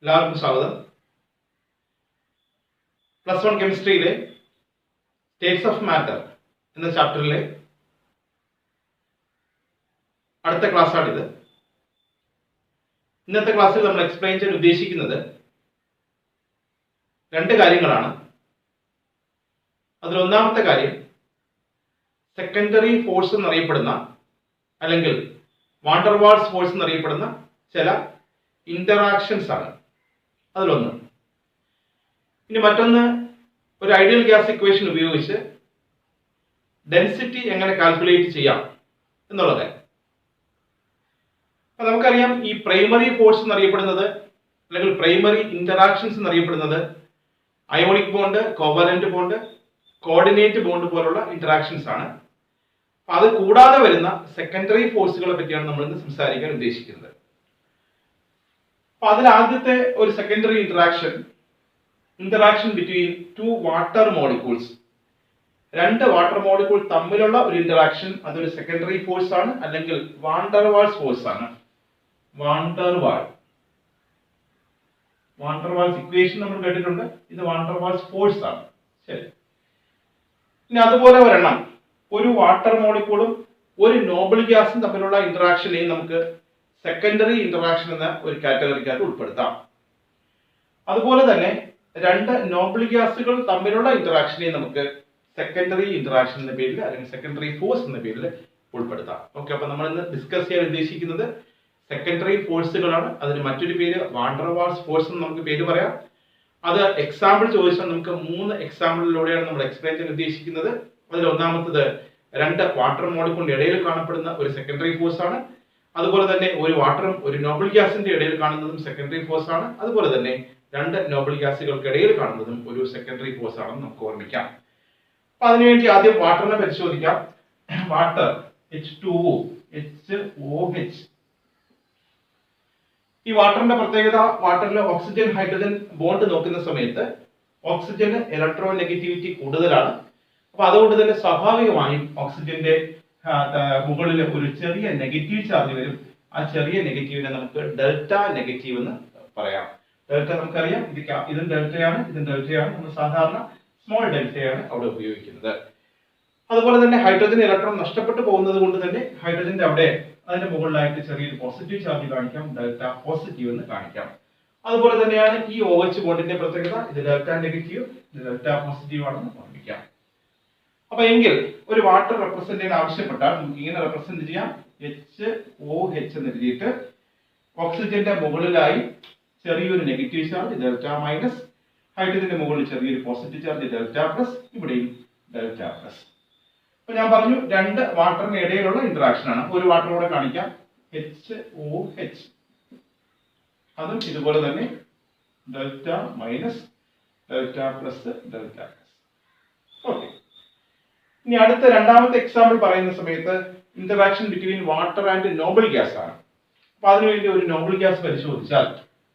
എല്ലാവർക്കും സ്വാഗതം. +1 കെമിസ്ട്രിയിലെ States of matter എന്ന ചാപ്റ്ററിലെ അടുത്ത ക്ലാസ്സാണിത്. ഇന്നത്തെ ക്ലാസ്സിൽ നമ്മൾ എക്സ്പ്ലെയിൻ ചെയ്യാൻ ഉദ്ദേശിക്കുന്നത് രണ്ട് കാര്യങ്ങളാണ്. അതിൽ ഒന്നാമത്തെ കാര്യം സെക്കൻഡറി ഫോഴ്സ് എന്നറിയപ്പെടുന്ന അല്ലെങ്കിൽ വാണ്ടർവാൾസ് ഫോഴ്സ് എന്നറിയപ്പെടുന്ന ചില ഇന്ററാക്ഷൻസ് ആണ്. അതിലൊന്ന്. ഇനി മറ്റൊന്ന്, ഒരു ഐഡിയൽ ഗ്യാസ് ഇക്വേഷൻ ഉപയോഗിച്ച് ഡെൻസിറ്റി എങ്ങനെ കാൽക്കുലേറ്റ് ചെയ്യാം എന്നുള്ളത്. നമുക്കറിയാം, ഈ പ്രൈമറി ഫോഴ്സ് എന്നറിയപ്പെടുന്നത് അല്ലെങ്കിൽ പ്രൈമറി ഇന്ററാക്ഷൻസ് എന്നറിയപ്പെടുന്നത് ionic bond, covalent bond, coordinate bond പോലുള്ള ഇന്ററാക്ഷൻസ് ആണ്. അത് കൂടാതെ വരുന്ന സെക്കൻഡറി ഫോഴ്സുകളെ പറ്റിയാണ് നമ്മൾ ഇന്ന് സംസാരിക്കാൻ ഉദ്ദേശിക്കുന്നത്. അപ്പൊ അതിൽ ആദ്യത്തെ ഒരു secondary interaction between two water molecules, രണ്ട് വാട്ടർ മോളിക്യൂൾ തമ്മിലുള്ള ഒരു ഇന്ററാക്ഷൻ, അതൊരു സെക്കൻഡറി ഫോഴ്സ് ആണ് അല്ലെങ്കിൽ വാണ്ടർവാൾസ് ഫോഴ്സ് ആണ്. വാണ്ടർവാൾസ് ഇക്വേഷൻ നമ്മൾ കേട്ടിട്ടുണ്ട്. ഇത് വാണ്ടർവാൾസ് ഫോഴ്സ് ആണ്. ശരി. ഇനി അതുപോലെ ഒരെണ്ണം, ഒരു വാട്ടർ മോളിക്യൂളും ഒരു നോബിൾ ഗ്യാസും തമ്മിലുള്ള ഇന്ററാക്ഷനെയും നമുക്ക് സെക്കൻഡറി ഇന്ററാക്ഷൻ എന്ന ഒരു കാറ്റഗറിക്കകത്ത് ഉൾപ്പെടുത്താം. അതുപോലെ തന്നെ രണ്ട് നോബിൾ ഗ്യാസുകൾ തമ്മിലുള്ള ഇന്ററാക്ഷനെ നമുക്ക് സെക്കൻഡറി ഇന്ററാക്ഷൻ എന്ന പേരിൽ അല്ലെങ്കിൽ സെക്കൻഡറി ഫോഴ്സ് എന്ന പേരിൽ ഉൾപ്പെടുത്താം. ഓക്കെ, അപ്പൊ നമ്മൾ ഇന്ന് ഡിസ്കസ് ചെയ്യാൻ ഉദ്ദേശിക്കുന്നത് സെക്കൻഡറി ഫോഴ്സുകളാണ്. അതിന് മറ്റൊരു പേര് വാണ്ടർവാൾസ് ഫോഴ്സ് എന്ന് നമുക്ക് പേര് പറയാം. അത് എക്സാമ്പിൾ ചോദിച്ചാൽ നമുക്ക് 3 എക്സാമ്പിളിലൂടെയാണ് നമ്മൾ എക്സ്പ്ലെയിൻ ചെയ്യാൻ ഉദ്ദേശിക്കുന്നത്. അതിൽ ഒന്നാമത്തത് രണ്ട് വാട്ടർ മോളിക്യൂളിന്റെ ഇടയിൽ കാണപ്പെടുന്ന ഒരു സെക്കൻഡറി ഫോഴ്സ് ആണ്. അതുപോലെ തന്നെ ഒരു വാട്ടറും ഒരു നോബിൾ ഗ്യാസിന്റെ ഇടയിൽ കാണുന്നതും സെക്കൻഡറി ഫോഴ്സ് ആണ്. അതുപോലെ തന്നെ രണ്ട് നോബിൾ ഗ്യാസുകൾക്കിടയിൽ കാണുന്നതും ഒരു സെക്കൻഡറി ഫോഴ്സ് ആണെന്ന് നമുക്ക് ഓർമ്മിക്കാം. അപ്പൊ അതിനുവേണ്ടി ആദ്യം വാട്ടറിനെ പരിശോധിക്കാം. Water H2O, HOH. ഈ വാട്ടറിന്റെ പ്രത്യേകത, വാട്ടറിൽ ഓക്സിജൻ ഹൈഡ്രജൻ ബോണ്ട് നോക്കുന്ന സമയത്ത് ഓക്സിജന് ഇലക്ട്രോ നെഗറ്റിവിറ്റി കൂടുതലാണ്. അപ്പൊ അതുകൊണ്ട് തന്നെ സ്വാഭാവികമായും ഓക്സിജന്റെ മുകളിൽ ഒരു ചെറിയ നെഗറ്റീവ് ചാർജ് വരും. ആ ചെറിയ നെഗറ്റീവിനെ നമുക്ക് ഡെൽറ്റ നെഗറ്റീവ് എന്ന് പറയാം. ഡെൽറ്റ നമുക്കറിയാം, ഇതും ഡെൽറ്റയാണ്, ഇതും ഡെൽറ്റയാണ്. നമ്മൾ സാധാരണ സ്മോൾ ഡെൽറ്റയാണ് അവിടെ ഉപയോഗിക്കുന്നത്. അതുപോലെ തന്നെ ഹൈഡ്രജൻ ഇലക്ട്രോൺ നഷ്ടപ്പെട്ടു പോകുന്നത് കൊണ്ട് തന്നെ ഹൈഡ്രജന്റെ അവിടെ അതിന്റെ മുകളിലായിട്ട് ചെറിയൊരു പോസിറ്റീവ് ചാർജ് കാണിക്കാം, ഡെൽറ്റ പോസിറ്റീവ് എന്ന് കാണിക്കാം. അതുപോലെ തന്നെയാണ് ഈ OH ബോണ്ടിന്റെ പ്രത്യേകത. ഇത് ഡെൽറ്റ നെഗറ്റീവ്, ഇത് ഡെൽറ്റ പോസിറ്റീവ് ആണെന്ന് ഓർമ്മിക്കാം. അപ്പൊ എങ്കിൽ ഒരു വാട്ടർ റെപ്രസെന്റ് ചെയ്യാൻ ആവശ്യപ്പെട്ടാൽ നമുക്ക് ഇങ്ങനെ റെപ്രസെന്റ് ചെയ്യാം. HOH എന്ന് എഴുതിയിട്ട് ഓക്സിജന്റെ മുകളിലായി ചെറിയൊരു നെഗറ്റീവ് ചാർജ് ഡെൽറ്റ മൈനസ്, ഹൈഡ്രജന്റെ മുകളിൽ ചെറിയൊരു പോസിറ്റീവ് ചാർജ് ഡെൽറ്റ പ്ലസ്, ഇവിടെയും ഡെൽറ്റ പ്ലസ്. അപ്പൊ ഞാൻ പറഞ്ഞു, രണ്ട് വാട്ടറിന് ഇടയിലുള്ള ഇന്ററാക്ഷൻ ആണ്. ഒരു വാട്ടർ കൂടെ കാണിക്കാം, HOH. അതും ഇതുപോലെ തന്നെ delta minus, delta plus, delta plus. Okay. ഇനി അടുത്ത രണ്ടാമത്തെ എക്സാമ്പിൾ പറയുന്ന സമയത്ത് interaction between water and noble gas ആണ്. അപ്പൊ അതിനുവേണ്ടി ഒരു നോബിൾ ഗ്യാസ് പരിശോധിച്ചാൽ,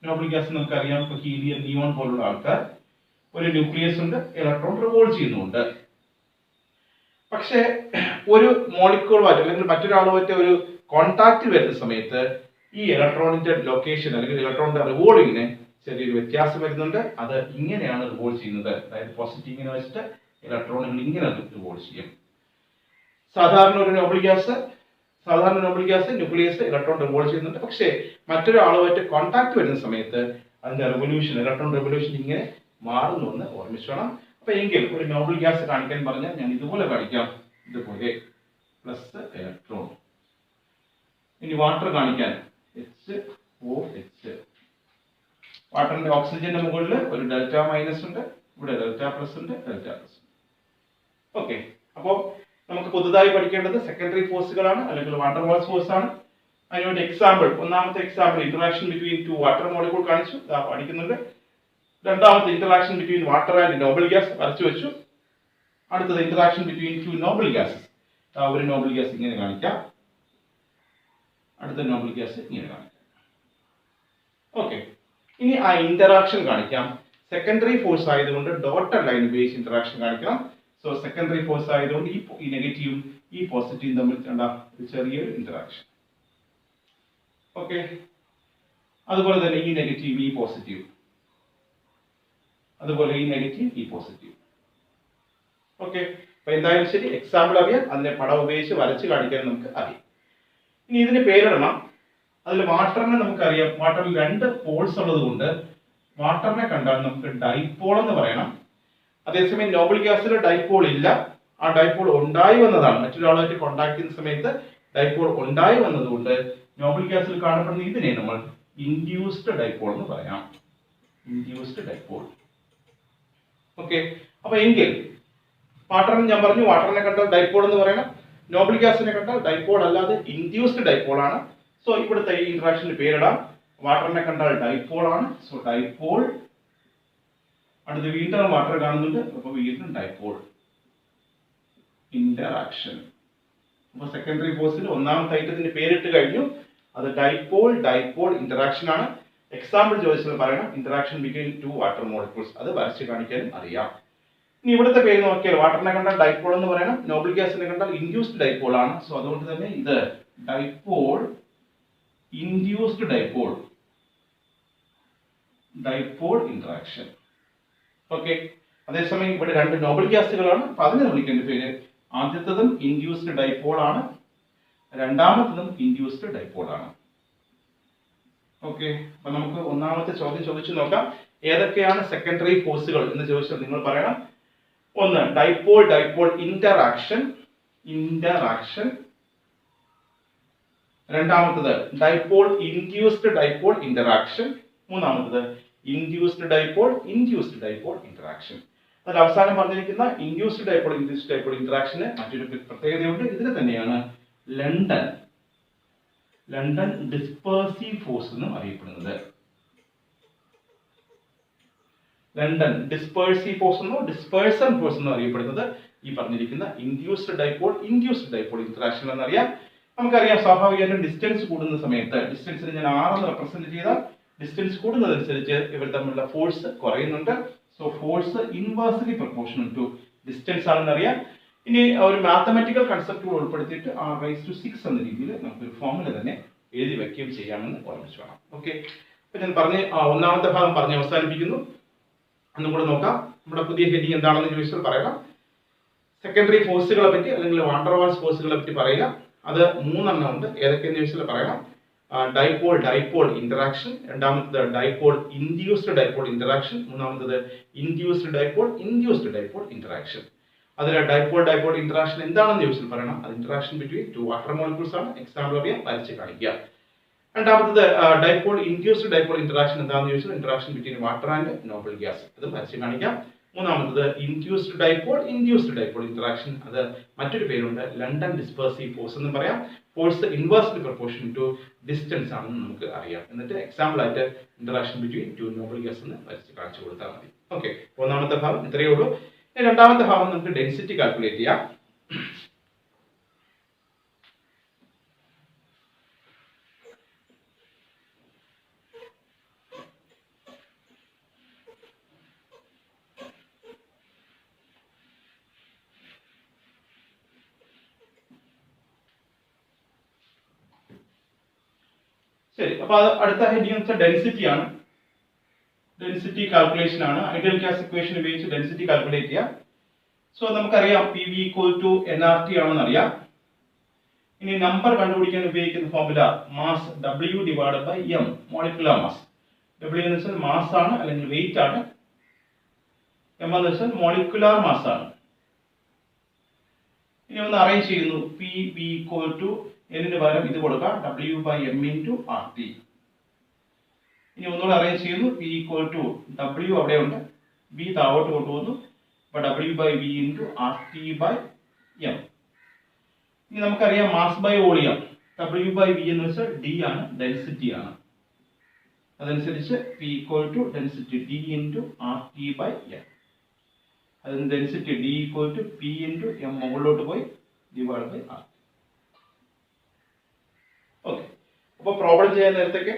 നോബിൾ ഗ്യാസ് നമുക്കറിയാം, ഇപ്പൊ ഹീലിയം, നിയോൺ പോലുള്ള ആൾക്കാർ, ഒരു ന്യൂക്ലിയസ് ഉണ്ട്, ഇലക്ട്രോൺ റിവോൾവ് ചെയ്യുന്നുണ്ട്. പക്ഷേ ഒരു മോളിക്യൂളുമായിട്ട് അല്ലെങ്കിൽ മറ്റൊരാളുമായിട്ട് ഒരു കോൺടാക്ട് വരുന്ന സമയത്ത് ഈ ഇലക്ട്രോണിന്റെ ലൊക്കേഷൻ അല്ലെങ്കിൽ ഇലക്ട്രോണിന്റെ റിവോൾവിങ്ങിന് ചെറിയൊരു വ്യത്യാസം വരുന്നുണ്ട്. അത് ഇങ്ങനെയാണ് റിവോൾവ് ചെയ്യുന്നത്. അതായത് പോസിറ്റീവ് ഇങ്ങനെ വെച്ചിട്ട് ഇലക്ട്രോണുകൾ ഇങ്ങനെ റിവോൾവ് ചെയ്യും. സാധാരണ noble gas nucleus electron revolve ചെയ്യുന്നുണ്ട്. പക്ഷേ മറ്റൊരാളുമായിട്ട് കോൺടാക്ട് വരുന്ന സമയത്ത് അതിന്റെ റെവല്യൂഷൻ, ഇലക്ട്രോൺ റെവല്യൂഷൻ ഇങ്ങനെ മാറുന്നു എന്ന് ഓർമ്മിച്ചോണം. അപ്പൊ എങ്കിൽ ഒരു നോബിൾ ഗ്യാസ് കാണിക്കാൻ പറഞ്ഞാൽ ഞാൻ ഇതുപോലെ കാണിക്കാം, ഇതുപോലെ പ്ലസ് ഇലക്ട്രോൺ. ഇനി വാട്ടർ കാണിക്കാൻ HOH. വാട്ടറിന്റെ ഓക്സിജന്റെ മുകളിൽ ഒരു ഡെൽറ്റ മൈനസ് ഉണ്ട്, ഇവിടെ ഡെൽറ്റ പ്ലസ് ഉണ്ട്, ഡെൽറ്റ പ്ലസ്. ഓക്കെ. അപ്പോൾ നമുക്ക് പുതുതായി പഠിക്കേണ്ടത് സെക്കൻഡറി ഫോഴ്സുകളാണ് അല്ലെങ്കിൽ വാണ്ടർവാൾസ് ഫോഴ്സ് ആണ്. അതിനുവേണ്ടി എക്സാമ്പിൾ, ഒന്നാമത്തെ example interaction between two water molecule കാണിച്ചു, പഠിക്കുന്നുണ്ട്. രണ്ടാമത്തെ interaction between water and noble gas വരച്ചു വെച്ചു. അടുത്തത് interaction between two Noble gases. ഒരു നോബിൾ ഗ്യാസ് ഇങ്ങനെ കാണിക്കാം, അടുത്ത നോബിൾ ഗ്യാസ് ഇങ്ങനെ കാണിക്കാം. ഓക്കെ. ഇനി ആ ഇന്ററാക്ഷൻ കാണിക്കാം. സെക്കൻഡറി ഫോഴ്സ് ആയതുകൊണ്ട് ഡോട്ടഡ് ലൈൻ ഉപയോഗിച്ച് ഇന്ററാക്ഷൻ കാണിക്കണം. സോ സെക്കൻഡറി ഫോഴ്സ് ആയതുകൊണ്ട് ഈ നെഗറ്റീവും ഈ പോസിറ്റീവും തമ്മിൽ ഒരു ചെറിയൊരു ഇന്ററാക്ഷൻ. ഓക്കെ. അതുപോലെ തന്നെ ഈ നെഗറ്റീവ് ഈ പോസിറ്റീവ്, അതുപോലെ ഈ നെഗറ്റീവ് ഈ പോസിറ്റീവ്. ഓക്കെ, അപ്പൊ എന്തായാലും ശരി, എക്സാമ്പിൾ അറിയാം, അതിനെ പടം ഉപയോഗിച്ച് വരച്ച് കാണിക്കാൻ നമുക്ക് അറിയാം. ഇനി ഇതിന് പേരിടണം. അതിൽ വാട്ടറിനെ നമുക്കറിയാം, വാട്ടറിൽ 2 പോൾസ് ഉള്ളത് കൊണ്ട് വാട്ടറിനെ കണ്ടാൽ നമുക്ക് ഡൈപോൾ എന്ന് പറയണം. അതേസമയം നോബിൾ ഗ്യാസിൽ ഡൈപോൾ ഇല്ല, ആ ഡൈപോൾ ഉണ്ടായി വന്നതാണ്. മറ്റൊരാളായിട്ട് കോണ്ടാക്ട് ചെയ്യുന്ന സമയത്ത് ഡൈപോൾ ഉണ്ടായി വന്നതുകൊണ്ട് നോബിൾ ഗ്യാസിൽ കാണപ്പെടുന്ന ഇതിനെ നമ്മൾ ഇൻഡ്യൂസ്ഡ് ഡൈപോൾ എന്ന് പറയാം. Induced dipole. ഓക്കെ, അപ്പൊ എങ്കിൽ വാട്ടറിന് ഞാൻ പറഞ്ഞു, വാട്ടറിനെ കണ്ടാൽ ഡൈപോൾ എന്ന് പറയണം. നോബിൾ ഗ്യാസിനെ കണ്ടാൽ ഡൈപോൾ അല്ലാതെ ഇൻഡ്യൂസ്ഡ് ഡൈപോൾ ആണ്. സോ ഇവിടുത്തെ ഈ ഇന്ററാക്ഷന് പേരിടാം. വാട്ടറിനെ കണ്ടാൽ ഡൈപോൾ ആണ്, സോ ഡൈപോൾ. അടുത്ത് വീണ്ടും വാട്ടർ കാണുന്നുണ്ട്, അപ്പൊ വീണ്ടും ഡൈപോൾ ഇന്ററാക്ഷൻ. അപ്പൊ സെക്കൻഡറി ഫോഴ്സിൽ ഒന്നാമത്തെ ഐറ്റത്തിന് പേരിട്ട് കഴിഞ്ഞു, അത് ഡൈപോൾ ഡൈപോൾ ഇന്ററാക്ഷൻ ആണ്. എക്സാമ്പിൾ ചോദിച്ചാൽ പറയണം ഇന്ററാക്ഷൻ ബിറ്റ്വീൻ 2 വാട്ടർ മോളിക്യൂൾസ്, അത് വരച്ച് കാണിക്കാനും അറിയാം. ഇനി ഇവിടുത്തെ പേര് നോക്കിയാൽ വാട്ടറിനെ കണ്ടാൽ ഡൈപോൾ എന്ന് പറയണം, നോബിൾ ഗ്യാസിനെ കണ്ടാൽ ഇൻഡ്യൂസ്ഡ് ഡൈപോൾ ആണ്. സോ അതുകൊണ്ട് തന്നെ ഇത് dipole induced dipole, dipole interaction. Okay, അതേസമയം ഇവിടെ 2 നോബിൾ ഗ്യാസുകളാണ്, അപ്പൊ അതിനെ വിളിക്കേണ്ട പേര് ആദ്യത്തതും ഇൻഡ്യൂസ്ഡ് ഡൈപോൾ ആണ്, രണ്ടാമത്തതും ഇൻഡ്യൂസ്ഡ് ഡൈപോൾ ആണ്. ഓക്കെ, അപ്പൊ നമുക്ക് ഒന്നാമത്തെ ചോദ്യം ചോദിച്ചു നോക്കാം. ഏതൊക്കെയാണ് സെക്കൻഡറി ഫോഴ്സുകൾ എന്ന് ചോദിച്ചാൽ നിങ്ങൾ പറയണം. ഒന്ന് ഡൈപോൾ ഡൈപോൾ ഇന്ററാക്ഷൻ, ഇന്ററാക്ഷൻ. രണ്ടാമത്തത് ഡൈപോൾ ഇൻഡ്യൂസ്ഡ് ഡൈപോൾ ഇന്ററാക്ഷൻ. മൂന്നാമത്തത് induced dipole induced dipole interaction. അതിൽ അവസാനം പറഞ്ഞിരിക്കുന്ന induced dipole induced dipole interaction മറ്റൊരു പ്രത്യേകതയുണ്ട്. ഇതിന് തന്നെയാണ് ലണ്ടൻ ലണ്ടൻ ഡിസ്പേഴ്സീവ് ഫോഴ്സ് എന്നും അറിയപ്പെടുന്നത്. ലണ്ടൻ ഡിസ്പേഴ്സീവ് ഫോഴ്സ് എന്നോ ഡിസ്പേഴ്സൺ ഫോഴ്സ് എന്നോ അറിയപ്പെടുന്നത് ഈ പറഞ്ഞിരിക്കുന്ന induced dipole induced dipole interaction എന്നറിയാം. നമുക്കറിയാം സ്വാഭാവികമായിട്ടും ഡിസ്റ്റൻസ് കൂടുന്ന സമയത്ത് ഡിസ്റ്റൻസിന് ഞാൻ 6 എന്ന് റെപ്രസെന്റ് ചെയ്താൽ ഡിസ്റ്റൻസ് കൂടുന്നതനുസരിച്ച് ഇവർ തമ്മിലുള്ള ഫോഴ്സ് കുറയുന്നുണ്ട്. So force inversely proportional to distance ആണെന്ന് അറിയാം. ഇനി ഒരു മാത്തമാറ്റിക്കൽ കൺസെപ്റ്റുകൾ ഉൾപ്പെടുത്തിയിട്ട് r⁶ എന്ന രീതിയിൽ നമുക്കൊരു ഫോർമുല തന്നെ എഴുതി വെക്കുകയും ചെയ്യാമെന്ന് ഓർമ്മിച്ചു വേണം. ഓക്കെ, അപ്പൊ ഞാൻ പറഞ്ഞ് ഒന്നാമത്തെ ഭാഗം പറഞ്ഞ് അവസാനിപ്പിക്കുന്നു. ഒന്നും കൂടെ നോക്കാം. നമ്മുടെ പുതിയ ഹെഡിങ് എന്താണെന്ന് ചോദിച്ചാൽ പറയാം. സെക്കൻഡറി ഫോഴ്സുകളെ പറ്റി അല്ലെങ്കിൽ വാണ്ടർവാൾസ് ഫോഴ്സുകളെ പറ്റി പറയുക. അത് 3 എണ്ണം ഉണ്ട്. ഏതൊക്കെയെന്ന് ചോദിച്ചാൽ പറയണം. ഡൈപോൾ ഡൈപോൾ ഇന്ററാക്ഷൻ, രണ്ടാമത്തത് ഡൈപോൾ ഇൻഡ്യൂസ്ഡ് ഡൈപോൾ ഇന്ററാക്ഷൻ, മൂന്നാമത്തത് induced dipole induced dipole interaction. അതിൽ ഡൈപോൾ ഡൈപോൾ ഇന്ററാക്ഷൻ എന്താണെന്ന് ചോദിച്ചാൽ പറയണം. അത് ഇന്ററാക്ഷൻ ബിറ്റ്വീൻ 2 വാട്ടർ മോളിക്യൂൾസ് ആണ്. എക്സാമ്പിൾ അറിയാം, വരച്ച് കാണിക്കുക. രണ്ടാമത്തത് ഡൈപോൾ ഇൻഡ്യൂസ്ഡ് ഡൈപോൾ ഇന്ററാക്ഷൻ എന്താണെന്ന് ചോദിച്ചാൽ interaction between water and noble gas, അത് വരച്ച് കാണിക്കാം. മൂന്നാമത്തത് induced dipole induced dipole interaction, അത് മറ്റൊരു പേരുണ്ട് ലണ്ടൻ ഡിസ്പേഴ്സീവ് ഫോഴ്സ് എന്ന് പറയാം. Force inversely proportion to distance ആണെന്ന് നമുക്ക് അറിയാം. എന്നിട്ട് എക്സാമ്പിൾ ആയിട്ട് ഇന്ററാക്ഷൻ ബിറ്റ്വീൻ 2 നോബിൾ ഗ്യാസ് എന്ന് വരച്ച് കാണിച്ചു കൊടുത്താൽ മതി. ഓക്കെ, ഒന്നാമത്തെ ഭാഗം ഇത്രയേ ഉള്ളൂ. രണ്ടാമത്തെ ഭാഗം നമുക്ക് ഡെൻസിറ്റി കാൽക്കുലേറ്റ് ചെയ്യാം. ശരി, അപ്പൊ അടുത്ത ഹെഡിങ് ഡെൻസിറ്റി ആണ്. ഡെൻസിറ്റി കാൽക്കുലേഷൻ ആണ്. ഐഡിയൽ ഗ്യാസ് ഇക്വേഷൻ ഉപയോഗിച്ച് ഡെൻസിറ്റി കാൽക്കുലേറ്റ് ചെയ്യാം. സോ നമുക്കറിയാം PV = nRT ആണെന്ന് അറിയാം. ഇനി നമ്പർ കണ്ടുപിടിക്കാൻ ഉപയോഗിക്കുന്ന formula mass W/m, molecular mass. W എന്ന് വെച്ചാൽ മാസ് ആണ് അല്ലെങ്കിൽ വെയിറ്റ് ആണ്. m എന്ന് വെച്ചാൽ മോളിക്കുലർ മാസ് ആണ്. ഇനി ഒന്ന് അറേഞ്ച് ചെയ്യുന്നു. PV = n ന് പകരം ഇത് കൊടുക്കാം, W/m × RT. ഇനി ഒന്നുകൂടെ അറേഞ്ച് ചെയ്യുന്നു. P = W അവിടെ ഉണ്ട്, B താഴോട്ട് കൊണ്ടുപോകുന്നു, അപ്പൊ W/V × RT/m. ഇനി നമുക്കറിയാം മാസ് ബൈ വോളിയം. W/V എന്ന് വെച്ചാൽ D ആണ്, ഡെൻസിറ്റി ആണ്. അതനുസരിച്ച് P = ഡെൻസിറ്റി D × RT/m. അതിന് ഡെൻസിറ്റി D = P × m മുകളിലോട്ട് പോയി / RT. ഓക്കെ, അപ്പോൾ പ്രോബ്ലം ചെയ്യാൻ നേരത്തേക്ക്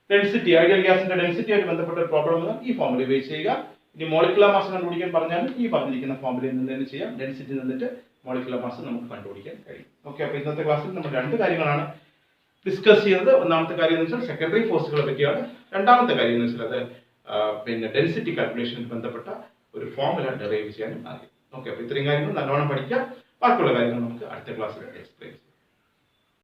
ഡെൻസിറ്റി, ഐഡിയൽ ഗ്യാസിന്റെ ഡെൻസിറ്റി ആയിട്ട് ബന്ധപ്പെട്ട പ്രോബ്ലം ഈ ഫോർമുല ഉപയോഗിച്ച് ചെയ്യുക. ഇനി മോളിക്കുലർ മാസ് കണ്ടുപിടിക്കാൻ പറഞ്ഞാൽ ഈ പറഞ്ഞിരിക്കുന്ന ഫോർമുലയിൽ നിന്ന് തന്നെ ചെയ്യാം. ഡെൻസിറ്റി നിന്നിട്ട് മോളിക്കുലർ മാസ് നമുക്ക് കണ്ടുപിടിക്കാൻ കഴിയും. ഓക്കെ, അപ്പോൾ ഇന്നത്തെ ക്ലാസ്സിൽ നമ്മൾ 2 കാര്യങ്ങളാണ് ഡിസ്കസ് ചെയ്തത്. ഒന്നാമത്തെ കാര്യം എന്ന് വെച്ചാൽ സെക്കൻഡറി ഫോഴ്സുകളെ പറ്റിയാണ്. രണ്ടാമത്തെ കാര്യം എന്ന് വെച്ചാൽ അത് പിന്നെ ഡെൻസിറ്റി കാൽക്കുലേഷനുമായി ബന്ധപ്പെട്ട ഒരു ഫോർമുല ഡെറൈവ് ചെയ്യാനും ആയി. ഓക്കെ, അപ്പോൾ ഇത്രയും കാര്യങ്ങൾ നല്ലോണം പഠിക്കാം. ബാക്കിയുള്ള കാര്യങ്ങൾ നമുക്ക് അടുത്ത ക്ലാസ്സിൽ എക്സ്പ്ലെയിൻ ചെയ്യാം.